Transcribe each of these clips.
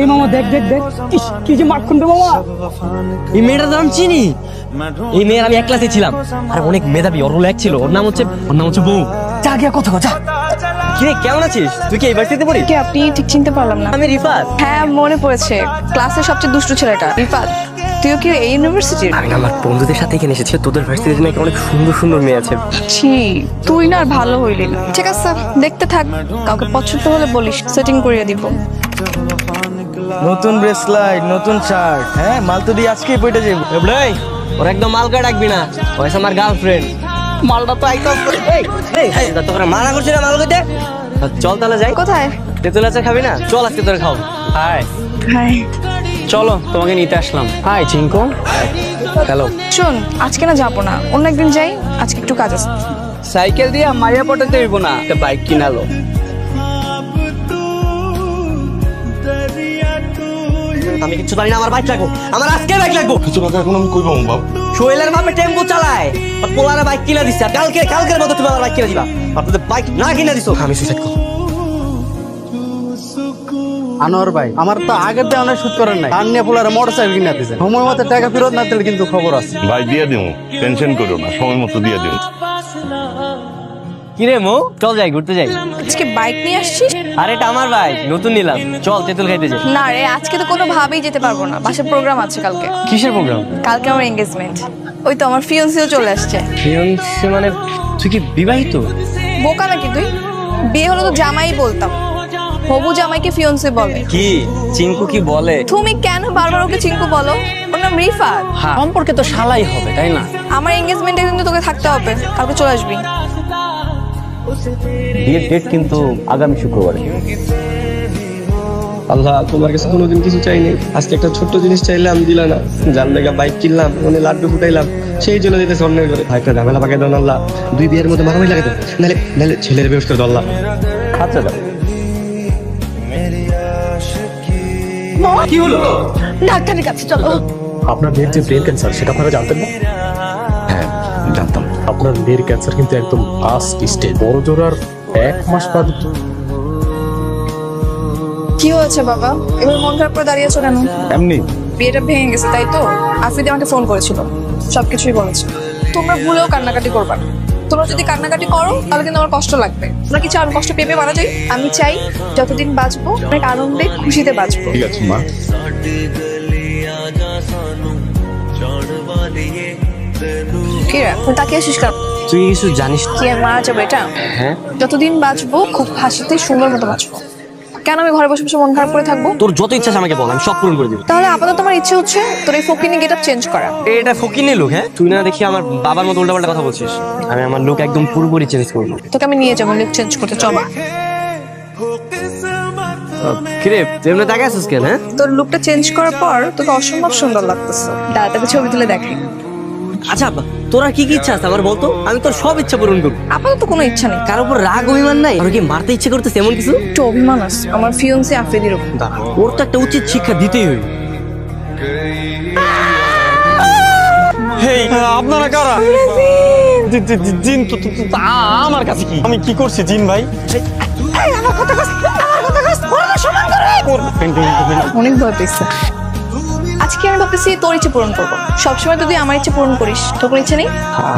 এই মামা দেখ দেখ দেখ, ইস কি যে মাখন রে মামা। এই মেয়েটার নাম চিনি। এই মেয়ের আমি এক ক্লাসে ছিলাম, আর অনেক মেধাবী, ওর রোল এক ছিল। ওর নাম হচ্ছে বউ। যা গিয়া কথা কথা। কিরে কেমন আছিস? তুই কি এই ভার্সিটিতে পড়িস? কে আপনি? ঠিক চিনতে পারলাম না। আমি রিফাত। হ্যাঁ মনে পড়েছে, ক্লাসের সবচেয়ে দুষ্টু ছেলেটা রিফাত। তুইও কি এই ইউনিভার্সিটির? আমি আমার বন্ধুদের সাথে এখানে এসেছি। তোদের ভার্সিটিতে নাকি অনেক সুন্দর সুন্দর মেয়ে আছে। ছি, তুই না আর ভালো হইলি না। ঠিক আছে দেখতে থাক, কাউকে পছন্দ হলে বলিস, সেটিং করিয়ে দিব। নতুন ব্রেসলাইট, নতুন শার্ট, হ্যাঁ মাল তো দিয়ে আজকেই পয়টা যাবো। এই ওর একদম মালকা ডাকবি না, ওই আমার গার্লফ্রেন্ড। মালটা তো আইতো। এই তোরা মানা করছিস না মাল কইতে? চল তাহলে যাই। কোথায়? তেতুল আচার খাবি না? চল আজকে তোরা খাও। High high. চলো তোমাকে নিতে আসলাম। হাই চিঙ্কু। হ্যালো। শোন আজকে না যাবো না, অন্য একদিন যাই, আজকে একটু কাজ আছে। সাইকেল দিয়ে মাইয়া পটাতে হইব না, একটা বাইক কিনালো। আমি কিছু জানি না, আমার বাইক লাগবো, আমার আজকে বাইক লাগবো। কিছু টাকা এখন আমি কইব বাপ। সোহেলের বাপে টেম্পো চালায়, আর পোলারে বাইক কিনা দিচ্ছে। আর কালকের মতো তুমি আমার বাইক কিনা দিবা। আপনাদের বাইক না কিনা দিছো, আমি সুইসাইড করব। আনোয়ার ভাই, আমার তো আগের দিয়ে অনেক শুট করেন নাই, আর নিয়ে পোলারে মোটরসাইকেল কিনা দিয়েছেন। সময় মতো টাকা ফেরত না দিলে কিন্তু খবর আছে। ভাই দিয়ে দিও, টেনশন করো না, সময় মতো দিয়ে দিও। কিরে মো, চল যাই ঘুরতে যাই। আজকে বাইক নিয়ে আসছিস? আর এটা আমার বাইক, নতুন নিলাম। চল তেতুল খাইতে যাই। না রে, আজকে তো কোনোভাবেই যেতে পারবো না, বাসায় প্রোগ্রাম আছে কালকে। কিসের প্রোগ্রাম? কালকে আমার এঙ্গেজমেন্ট। ওই তো আমার ফিয়ন্সিও চলে আসছে। ফিয়ন্সে মানে তুই কি বিবাহিত? বোকা নাকি তুই? বিয়ে হলো তো জামাই বলতাম, হবু জামাইকে ফিয়ন্সে বলে। কি চিঙ্কু কি বলে? তুমি কেন বারবার ওকে চিঙ্কু বলো? ওর নাম রিফাত। সম্পর্কে তো শালাই হবে তাই না? আমার এঙ্গেজমেন্টে কিন্তু তোকে থাকতে হবে, কালকে চলে আসবি। বিয়ের ডেট কিন্তু আগামী শুক্রবারে। আল্লাহ তোমার কাছে কোনোদিন কিছু চাইনি, আজকে একটা ছোট্ট জিনিস চাইলাম দিলা না। যার লেগা বাইক কিনলাম, মানে লাড্ডু ফুটাইলাম, সেই জন্য দিতেছে অন্যের করে। ভাইটা ঝামেলা পাকাই দাও আল্লাহ, 2 বিয়ের মধ্যে মারামারি লাগে দাও, নাহলে ছেলের বেশ করে দাও আল্লাহ। আচ্ছা দাও। কি হলো? ডাক্তারের কাছে চলো। আপনার মেয়ের যে ব্রেন ক্যান্সার সেটা আপনারা জানতেন না? হ্যাঁ জানতাম। আপনার মেয়ের ক্যান্সার কিন্তু একদম লাস্ট স্টেজ, বড় জোর আর 1 মাস বাদ। কি হয়েছে বাবা, এবার মন খারাপ করে দাঁড়িয়েছো কেন? এমনি বিয়েটা ভেঙে গেছে তাই তো? আফ্রিদি আমাকে ফোন করেছিল, সবকিছুই বলেছে। তোমরা ভুলেও কান্নাকাটি করবা না। তোমরা যদি কান্নাকাটি করো তাহলে কিন্তু আমার কষ্ট লাগবে। তোমরা কি চাও আমি কষ্ট পেয়ে মারা যাই? আমি চাই যতদিন বাঁচবো অনেক আনন্দে খুশিতে বাঁচবো। ঠিক আছে মা। কি রে তুই তাকিয়ে আসিস কেন? তুই কিছু জানিস? কি আমি মারা যাবো এটা? হ্যাঁ। যতদিন বাঁচবো খুব হাসিতে সুন্দর মতো বাঁচবো। কেন আমি ঘরে বসে বসে মন খারাপ করে থাকবো? তোর যত ইচ্ছা আছে আমাকে বল, আমি সব পূরণ করে দিব। তাহলে আপাতত আমার ইচ্ছে হচ্ছে তোর এই ফকিনি গেটআপ চেঞ্জ করা। এটা ফকিনি লুক? হ্যাঁ, তুই না দেখি আমার বাবার মতো উল্টাপাল্টা কথা বলছিস। আমি আমার লুক একদম পুরোপুরি চেঞ্জ করবো। তোকে আমি নিয়ে যাবো লুক চেঞ্জ করতে, চল। কিরে তুই এমনি তাকে আসিস কেন? হ্যাঁ, তোর লুকটা চেঞ্জ করার পর তোকে অসম্ভব সুন্দর লাগতেছে। দাদা তোকে ছবি তুলে দেখি। আচ্ছা তোরা কি কি ইচ্ছা আছে আমার বলতো, আমি তোর সব ইচ্ছা পূরণ করবো। আপাতত কোনো ইচ্ছা নেই। কার উপর রাগ অভিমান নাই? আর কি মারতে ইচ্ছে করতেছে এমন কিছু? একটু অভিমান আছে আমার ফিয়ন্সে আফ্রিদির উপর। ওর তো একটা উচিত শিক্ষা দিতেই হই। আপনারা কারা? জিন তো আমার কাছে কি? আমি কি করছি জিন ভাই? অনেক ভয় পেয়েছে। আজকে আমি ভাবতেছি তোর ইচ্ছে পূরণ করবো। সবসময় তুই আমার ইচ্ছে পূরণ করিস, তোর কোনো ইচ্ছে নেই?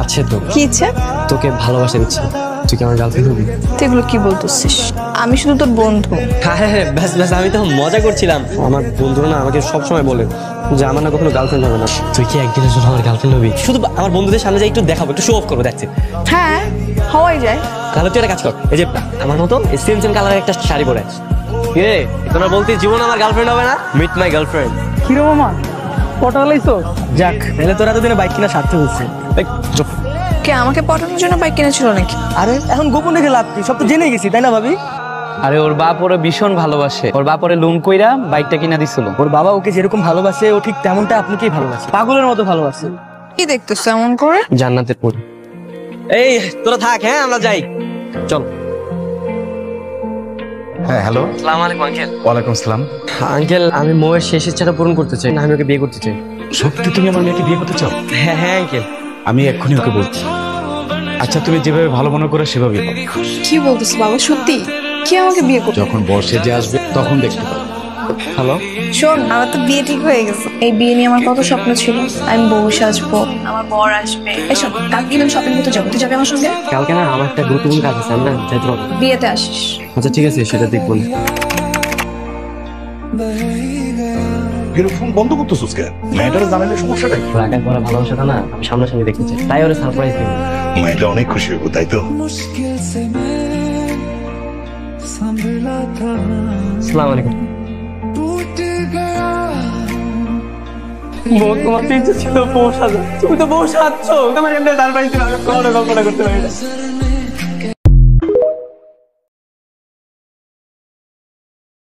আছে তো। কি ইচ্ছে? তোকে ভালোবাসার ইচ্ছে। তুই কি আমার গার্লফ্রেন্ড হবি? তুই এগুলো কি বলতেছিস? আমি শুধু তোর বন্ধু। হ্যাঁ ব্যাস ব্যাস, আমি তো মজা করছিলাম। আমার বন্ধুরা না আমাকে সবসময় বলে যে আমার না কখনো গার্লফ্রেন্ড হবে না। তুই কি একদিনের জন্য আমার গার্লফ্রেন্ড হবি? শুধু আমার বন্ধুদের সামনে যাই একটু দেখাবো, একটু শো অফ করবো, দেখছি। হ্যাঁ হওয়াই যায়। তাহলে তুই একটা কাজ কর, এই যে আমার মতো সেম সেম কালারের একটা শাড়ি পরে আছিস। কিরে তোরা বলতে জীবন আমার গার্লফ্রেন্ড হবে না? Meet my girlfriend. কি রে মামা, পটালাইছো? যাক, তাহলে তোরা এতদিনে বাইক কিনা সার্থক হচ্ছে। কে আমাকে পটানোর জন্য বাইক কিনেছিল নাকি? আরে এখন গোপন রেখে লাভ কি? সব তো জেনে গেছি তাই না ভাবি? আরে ওর বাপ ওরে ভীষণ ভালোবাসে, ওর বাপ ওরে লোন কইরা বাইকটা কিনা দিছিল। ওর বাবা ওকে যেরকম ভালোবাসে ও ঠিক তেমনটা আপনাকেই ভালোবাসে, পাগলের মতো ভালোবাসে। কি দেখতেছো এমন করে? জান্নাতের পরি। এই তোরা থাক, হ্যাঁ আমরা যাই, চল। হ্যাঁ হ্যালো। আসসালামু আলাইকুম আঙ্কেল। ওয়ালাইকুম আসসালাম। আঙ্কেল আমি মোয়ের শেষ ইচ্ছাটা পূরণ করতে চাই, না আমি ওকে বিয়ে করতে চাই। সত্যি তুমি আমার মেয়েকে বিয়ে করতে চাও? হ্যাঁ হ্যাঁ আঙ্কেল। আমি এক্ষুনি ওকে বলছি। আচ্ছা তুমি যেভাবে ভালো মনে করে সেভাবে করো। কি বলতেছো বাবা, সত্যি? কি আমাকে বিয়ে করবে? যখন বর্ষে যে আসবে তখন দেখতে পাবো। হ্যালো। শোন, আমার তো বিয়ে ঠিক হয়ে গেছে। এই বিয়ে নিয়ে আমার কত স্বপ্ন ছিল, আমি বউ সাজবো, আমার বর আসবে। এই শোন, কালকে আমি শপিং করতে যাবো, তুই যাবি আমার সঙ্গে? কালকে না আমার একটা গুরুত্বপূর্ণ কাজ আছে, আমি না যেতে পারবো। বিয়েতে আসিস। আচ্ছা ঠিক আছে, সেটা দেখবো। ফোন বন্ধ করতেছিস কেন? মেয়েটার জানালে সমস্যাটা কি? রাগায় পড়া ভালোবাসাটা না আমি সামনাসামনি দেখতে চাই, তাই ওরা সারপ্রাইজ দিই। মেয়েটা অনেক খুশি হবো, তাই তো? আসসালামু আলাইকুম। বউ, তোমার তো ইচ্ছে ছিল বউ সাজা, তুমি তো বউ সাজছো। তোমার এমনি সারপ্রাইজ দিলাম, কখনো কল্পনা করতে পারি না।